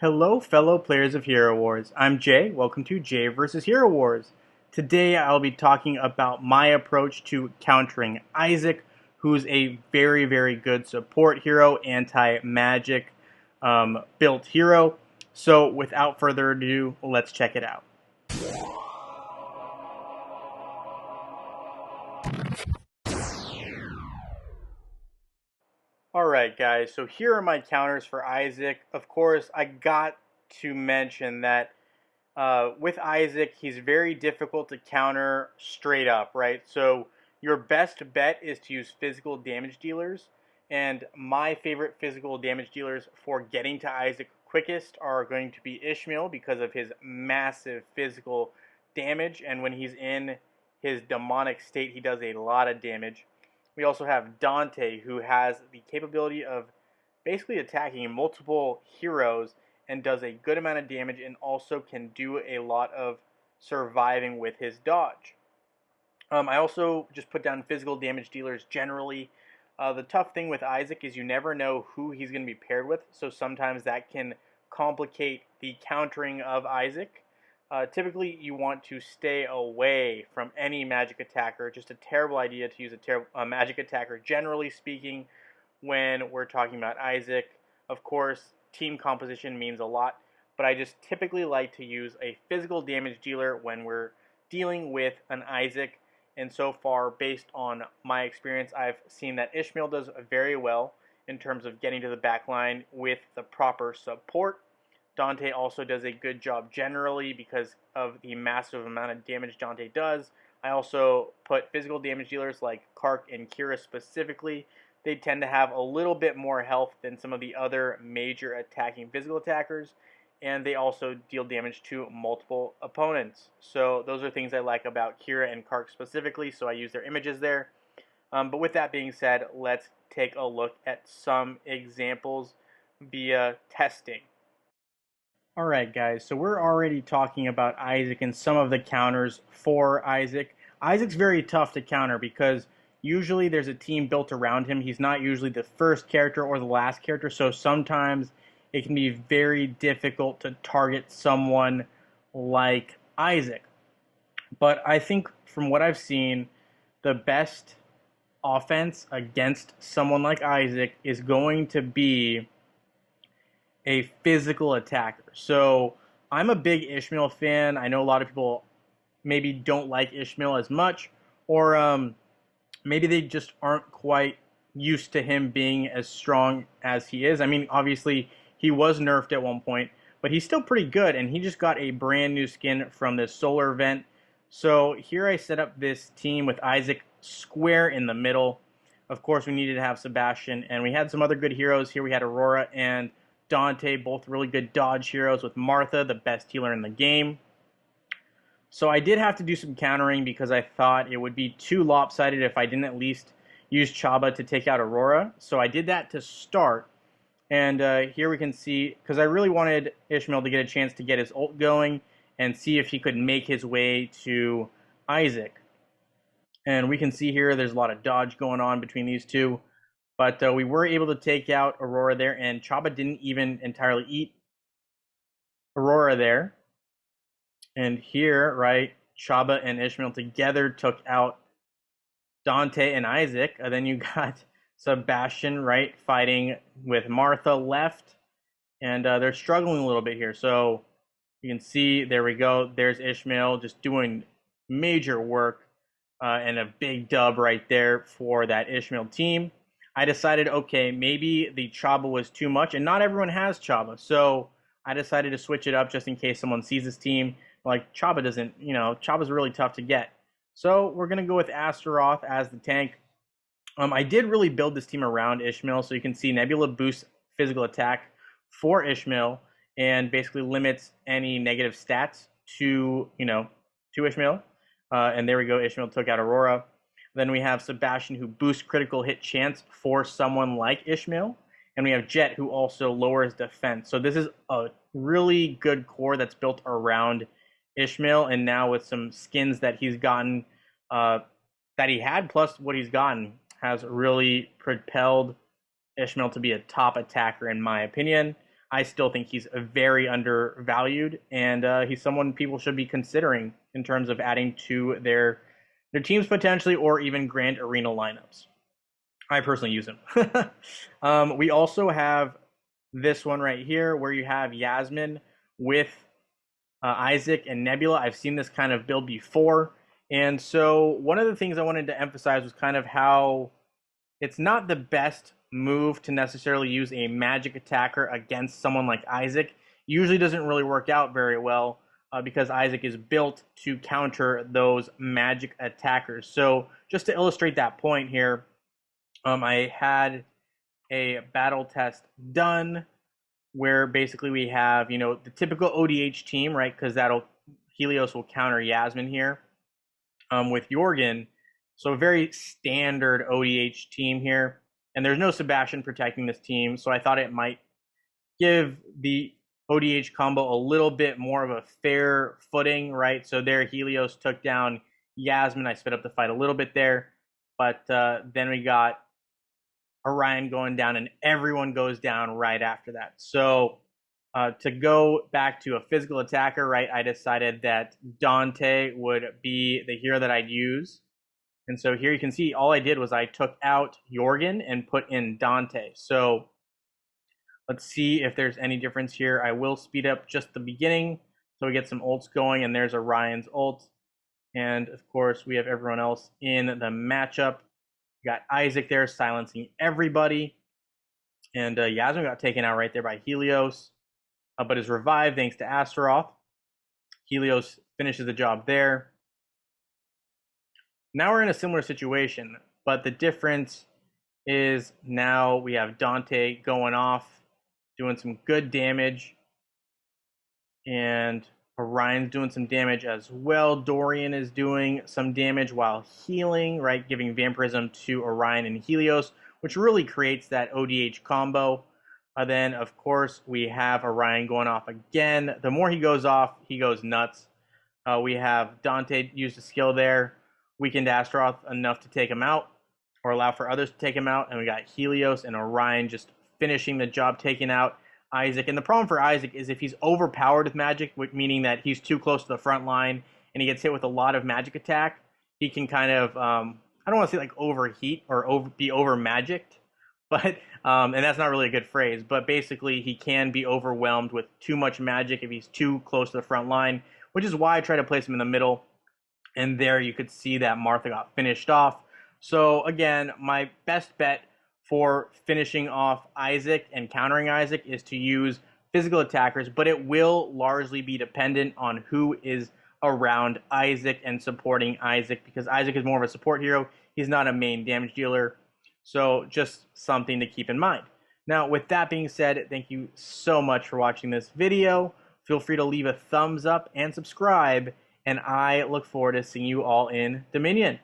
Hello, fellow players of Hero Wars. I'm Jay. Welcome to Jay vs. Hero Wars. Today, I'll be talking about my approach to countering Isaac, who's a very, very good support hero, anti-magic built hero. So, without further ado, let's check it out. Alright, guys, so here are my counters for Isaac. Of course, I got to mention that with Isaac, he's very difficult to counter straight up, right? So your best bet is to use physical damage dealers. And my favorite physical damage dealers for getting to Isaac quickest are going to be Ishmael because of his massive physical damage. And when he's in his demonic state, he does a lot of damage. We also have Dante, who has the capability of basically attacking multiple heroes and does a good amount of damage and also can do a lot of surviving with his dodge. I also just put down physical damage dealers generally. The tough thing with Isaac is you never know who he's going to be paired with, so sometimes that can complicate the countering of Isaac. Typically, you want to stay away from any magic attacker. Just a terrible idea to use a magic attacker, generally speaking, when we're talking about Isaac. Of course, team composition means a lot, but I just typically like to use a physical damage dealer when we're dealing with an Isaac. And so far, based on my experience, I've seen that Ishmael does very well in terms of getting to the back line with the proper support. Dante also does a good job generally because of the massive amount of damage Dante does. I also put physical damage dealers like Kark and Kira specifically. They tend to have a little bit more health than some of the other major attacking physical attackers, and they also deal damage to multiple opponents. So those are things I like about Kira and Kark specifically, so I use their images there. But with that being said, let's take a look at some examples via testing. Alright guys, so we're already talking about Isaac and some of the counters for Isaac. Isaac's very tough to counter because usually there's a team built around him. He's not usually the first character or the last character, so sometimes it can be very difficult to target someone like Isaac. But I think from what I've seen, the best offense against someone like Isaac is going to be a physical attacker. So I'm a big Ishmael fan. I know a lot of people maybe don't like Ishmael as much, or maybe they just aren't quite used to him being as strong as he is. I mean, obviously, he was nerfed at one point, but he's still pretty good, and he just got a brand new skin from this solar event. So here I set up this team with Isaac square in the middle. Of course, we needed to have Sebastian, and we had some other good heroes. Here we had Aurora and Dante, both really good dodge heroes, with Martha, the best healer in the game. So I did have to do some countering because I thought it would be too lopsided if I didn't at least use Chaba to take out Aurora. So I did that to start. And here we can see, because I really wanted Ishmael to get a chance to get his ult going and see if he could make his way to Isaac. And we can see here there's a lot of dodge going on between these two. But we were able to take out Aurora there, and Chaba didn't even entirely eat Aurora there. And here, right, Chaba and Ishmael together took out Dante and Isaac. And then you got Sebastian, right, fighting with Martha left. And they're struggling a little bit here. So you can see, there we go. There's Ishmael just doing major work and a big dub right there for that Ishmael team. I decided, okay, maybe the Chaba was too much, and not everyone has Chaba. So I decided to switch it up just in case someone sees this team. Like, Chaba doesn't, Chaba's really tough to get. So we're going to go with Astaroth as the tank. I did really build this team around Ishmael, so you can see Nebula boosts physical attack for Ishmael and basically limits any negative stats to Ishmael. And there we go, Ishmael took out Aurora. Then we have Sebastian, who boosts critical hit chance for someone like Ishmael. And we have Jet, who also lowers defense. So this is a really good core that's built around Ishmael. And now with some skins that he's gotten, that he had, plus what he's gotten, has really propelled Ishmael to be a top attacker, in my opinion. I still think he's very undervalued, and he's someone people should be considering in terms of adding to their teams potentially, or even Grand Arena lineups. I personally use him. We also have this one right here where you have Yasmin with Isaac and Nebula. I've seen this kind of build before. And so one of the things I wanted to emphasize was kind of how it's not the best move to necessarily use a magic attacker against someone like Isaac. Usually doesn't really work out very well because Isaac is built to counter those magic attackers. So just to illustrate that point here, I had a battle test done where basically we have, the typical ODH team, right? Because Helios will counter Yasmin here with Jorgen. So a very standard ODH team here. And there's no Sebastian protecting this team, so I thought it might give the ODH combo a little bit more of a fair footing, right? So there Helios took down Yasmin. I sped up the fight a little bit there. But then we got Orion going down, and everyone goes down right after that. So to go back to a physical attacker, right, I decided that Dante would be the hero that I'd use. And so here you can see all I did was I took out Jorgen and put in Dante. So let's see if there's any difference here. I will speed up just the beginning so we get some ults going, and there's Orion's ult. And of course, we have everyone else in the matchup. We got Isaac there silencing everybody. And Yasmin got taken out right there by Helios, but is revived thanks to Astaroth. Helios finishes the job there. Now we're in a similar situation, but the difference is now we have Dante going off, doing some good damage, and Orion's doing some damage as well. Dorian is doing some damage while healing, right, giving Vampirism to Orion and Helios, which really creates that ODH combo. Then, of course, we have Orion going off again. The more he goes off, he goes nuts. We have Dante use a skill there, weakened Astaroth enough to take him out, or allow for others to take him out. And we got Helios and Orion just finishing the job, taking out Isaac. And the problem for Isaac is if he's overpowered with magic, meaning that he's too close to the front line and he gets hit with a lot of magic attack, he can kind of, I don't want to say like overheat or be over magicked, but, and that's not really a good phrase, but basically he can be overwhelmed with too much magic if he's too close to the front line, which is why I try to place him in the middle. And there you could see that Martha got finished off. So again, my best bet for finishing off Isaac and countering Isaac is to use physical attackers, but it will largely be dependent on who is around Isaac and supporting Isaac, because Isaac is more of a support hero. He's not a main damage dealer. So just something to keep in mind. Now, with that being said, thank you so much for watching this video. Feel free to leave a thumbs up and subscribe, and I look forward to seeing you all in Dominion.